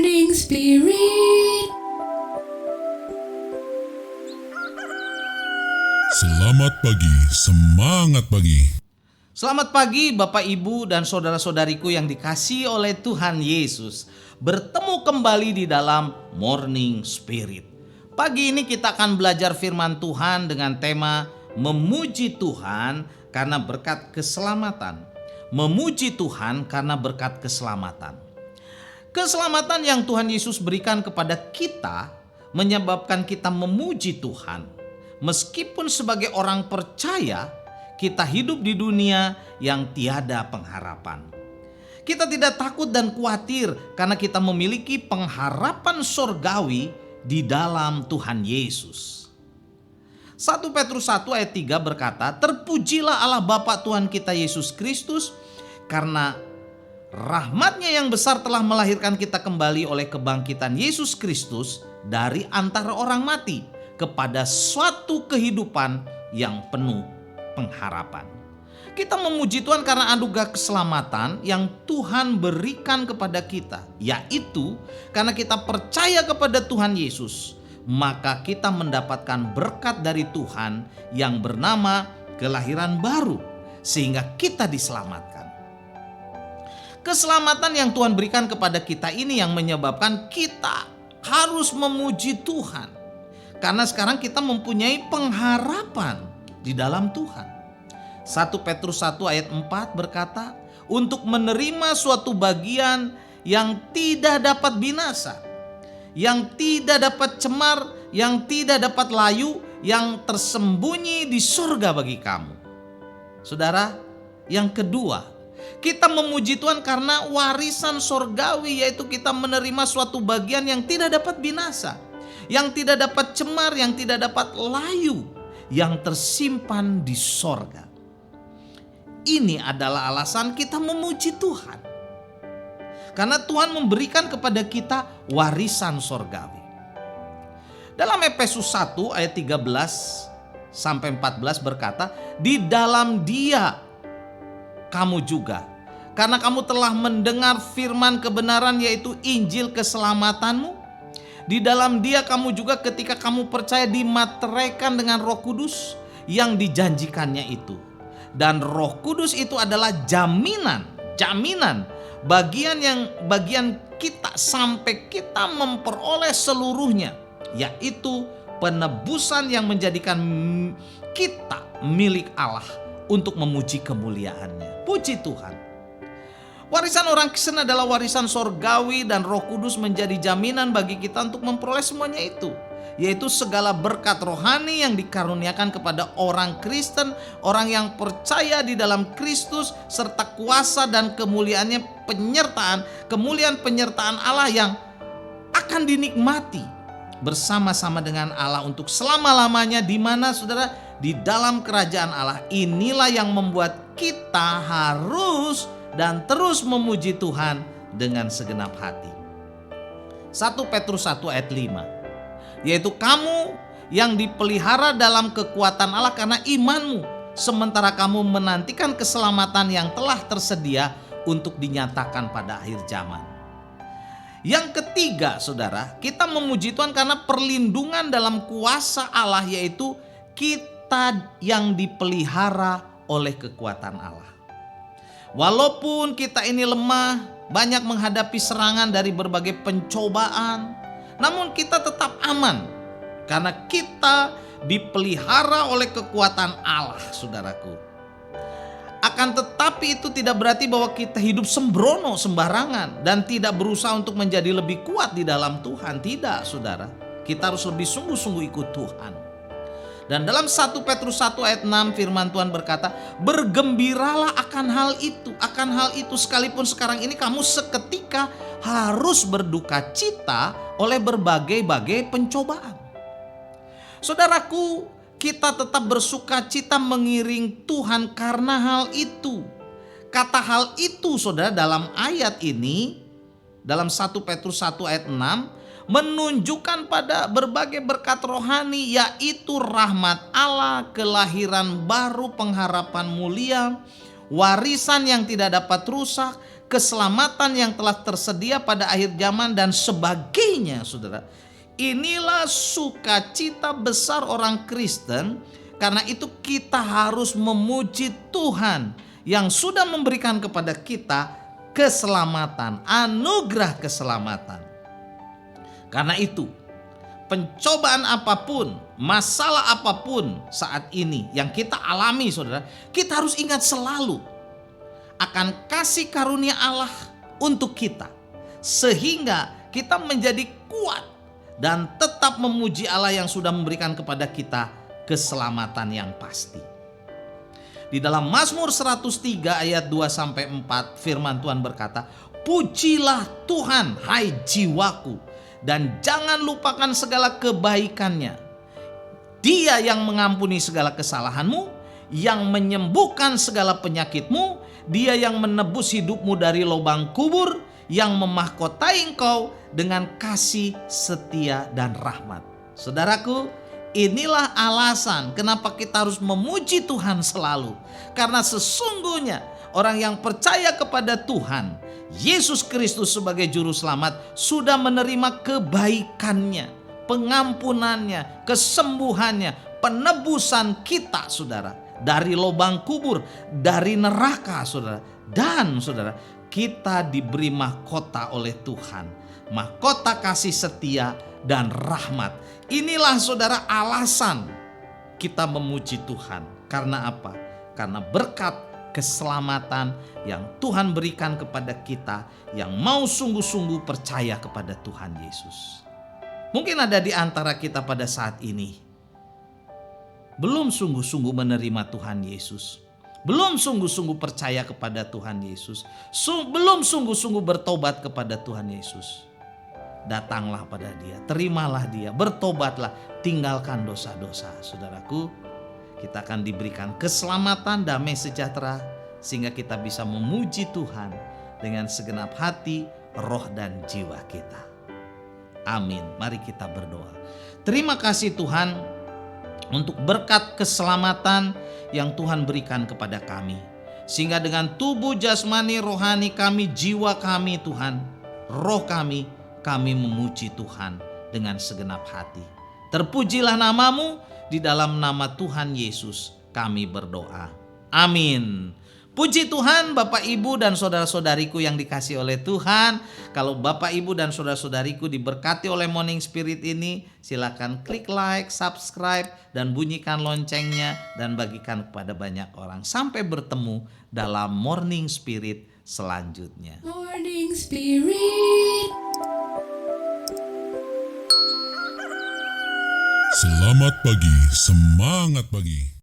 Morning Spirit. Selamat pagi, semangat pagi. Selamat pagi Bapak Ibu dan saudara-saudariku yang dikasihi oleh Tuhan Yesus. Bertemu kembali di dalam Morning Spirit. Pagi ini kita akan belajar firman Tuhan dengan tema memuji Tuhan karena berkat keselamatan. Memuji Tuhan karena berkat keselamatan. Keselamatan yang Tuhan Yesus berikan kepada kita menyebabkan kita memuji Tuhan. Meskipun sebagai orang percaya, kita hidup di dunia yang tiada pengharapan. Kita tidak takut dan khawatir karena kita memiliki pengharapan sorgawi di dalam Tuhan Yesus. 1 Petrus 1 ayat 3 berkata, "Terpujilah Allah Bapa Tuhan kita Yesus Kristus, karena rahmat-Nya yang besar telah melahirkan kita kembali oleh kebangkitan Yesus Kristus dari antara orang mati kepada suatu kehidupan yang penuh pengharapan." Kita memuji Tuhan karena anugerah keselamatan yang Tuhan berikan kepada kita, yaitu karena kita percaya kepada Tuhan Yesus, maka kita mendapatkan berkat dari Tuhan yang bernama kelahiran baru, sehingga kita diselamatkan. Keselamatan yang Tuhan berikan kepada kita ini yang menyebabkan kita harus memuji Tuhan, karena sekarang kita mempunyai pengharapan di dalam Tuhan. 1 Petrus 1 ayat 4 berkata, untuk menerima suatu bagian yang tidak dapat binasa, yang tidak dapat cemar, yang tidak dapat layu, yang tersembunyi di surga bagi kamu. Saudara, yang kedua, kita memuji Tuhan karena warisan sorgawi, yaitu kita menerima suatu bagian yang tidak dapat binasa, yang tidak dapat cemar, yang tidak dapat layu, yang tersimpan di sorga. Ini adalah alasan kita memuji Tuhan, karena Tuhan memberikan kepada kita warisan sorgawi. Dalam Efesus 1 ayat 13 sampai 14 berkata, di dalam Dia kamu juga, karena kamu telah mendengar firman kebenaran, yaitu Injil keselamatanmu. Di dalam Dia kamu juga ketika kamu percaya dimateraikan dengan Roh Kudus yang dijanjikannya itu. Dan Roh Kudus itu adalah jaminan bagian kita sampai kita memperoleh seluruhnya, yaitu penebusan yang menjadikan kita milik Allah untuk memuji kemuliaan-Nya. Puji Tuhan. Warisan orang Kristen adalah warisan sorgawi, dan Roh Kudus menjadi jaminan bagi kita untuk memperoleh semuanya itu, yaitu segala berkat rohani yang dikaruniakan kepada orang Kristen, orang yang percaya di dalam Kristus, serta kuasa dan kemuliaan penyertaan Allah yang akan dinikmati bersama-sama dengan Allah untuk selama-lamanya, di mana saudara, di dalam kerajaan Allah. Inilah yang membuat kita harus dan terus memuji Tuhan dengan segenap hati. 1 Petrus 1 ayat 5, yaitu kamu yang dipelihara dalam kekuatan Allah karena imanmu, sementara kamu menantikan keselamatan yang telah tersedia untuk dinyatakan pada akhir zaman. Yang ketiga, saudara, kita memuji Tuhan karena perlindungan dalam kuasa Allah, yaitu kita yang dipelihara oleh kekuatan Allah. Walaupun kita ini lemah, banyak menghadapi serangan dari berbagai pencobaan, namun kita tetap aman karena kita dipelihara oleh kekuatan Allah, saudaraku. Akan tetapi itu tidak berarti bahwa kita hidup sembrono sembarangan dan tidak berusaha untuk menjadi lebih kuat di dalam Tuhan. Tidak, saudara. Kita harus lebih sungguh-sungguh ikut Tuhan. Dan dalam 1 Petrus 1 ayat 6 firman Tuhan berkata, bergembiralah akan hal itu sekalipun sekarang ini kamu seketika harus berduka cita oleh berbagai-bagai pencobaan. Saudaraku, kita tetap bersuka cita mengiring Tuhan karena hal itu. Kata hal itu, saudara, dalam ayat ini, dalam 1 Petrus 1 ayat 6, menunjukkan pada berbagai berkat rohani, yaitu rahmat Allah, kelahiran baru, pengharapan mulia, warisan yang tidak dapat rusak, keselamatan yang telah tersedia pada akhir zaman dan sebagainya, saudara. Inilah sukacita besar orang Kristen. Karena itu kita harus memuji Tuhan yang sudah memberikan kepada kita keselamatan, anugerah keselamatan. Karena itu, pencobaan apapun, masalah apapun saat ini yang kita alami, saudara, kita harus ingat selalu akan kasih karunia Allah untuk kita, sehingga kita menjadi kuat dan tetap memuji Allah yang sudah memberikan kepada kita keselamatan yang pasti. Di dalam Mazmur 103 ayat 2-4 firman Tuhan berkata, "Pujilah Tuhan hai jiwaku, dan jangan lupakan segala kebaikannya. Dia yang mengampuni segala kesalahanmu, yang menyembuhkan segala penyakitmu, dia yang menebus hidupmu dari lubang kubur, yang memahkotai engkau dengan kasih setia dan rahmat." Saudaraku, inilah alasan kenapa kita harus memuji Tuhan selalu. Karena sesungguhnya orang yang percaya kepada Tuhan Yesus Kristus sebagai juru selamat sudah menerima kebaikannya, pengampunannya, kesembuhannya, penebusan kita, saudara, dari lubang kubur, dari neraka, saudara. Dan saudara, kita diberi mahkota oleh Tuhan, mahkota kasih setia dan rahmat. Inilah saudara alasan kita memuji Tuhan. Karena apa? Karena berkat keselamatan yang Tuhan berikan kepada kita yang mau sungguh-sungguh percaya kepada Tuhan Yesus. Mungkin ada di antara kita pada saat ini belum sungguh-sungguh menerima Tuhan Yesus, belum sungguh-sungguh percaya kepada Tuhan Yesus, belum sungguh-sungguh bertobat kepada Tuhan Yesus. Datanglah pada Dia, terimalah Dia, bertobatlah, tinggalkan dosa-dosa. Saudaraku, kita akan diberikan keselamatan, damai sejahtera, sehingga kita bisa memuji Tuhan dengan segenap hati, roh dan jiwa kita. Amin. Mari kita berdoa. Terima kasih Tuhan untuk berkat keselamatan yang Tuhan berikan kepada kami, sehingga dengan tubuh jasmani, rohani kami, jiwa kami Tuhan, roh kami memuji Tuhan dengan segenap hati. Terpujilah namamu, di dalam nama Tuhan Yesus kami berdoa. Amin. Puji Tuhan Bapak Ibu dan saudara-saudariku yang dikasihi oleh Tuhan. Kalau Bapak Ibu dan saudara-saudariku diberkati oleh Morning Spirit ini, silakan klik like, subscribe, dan bunyikan loncengnya dan bagikan kepada banyak orang. Sampai bertemu dalam Morning Spirit selanjutnya. Morning Spirit. Selamat pagi, semangat pagi.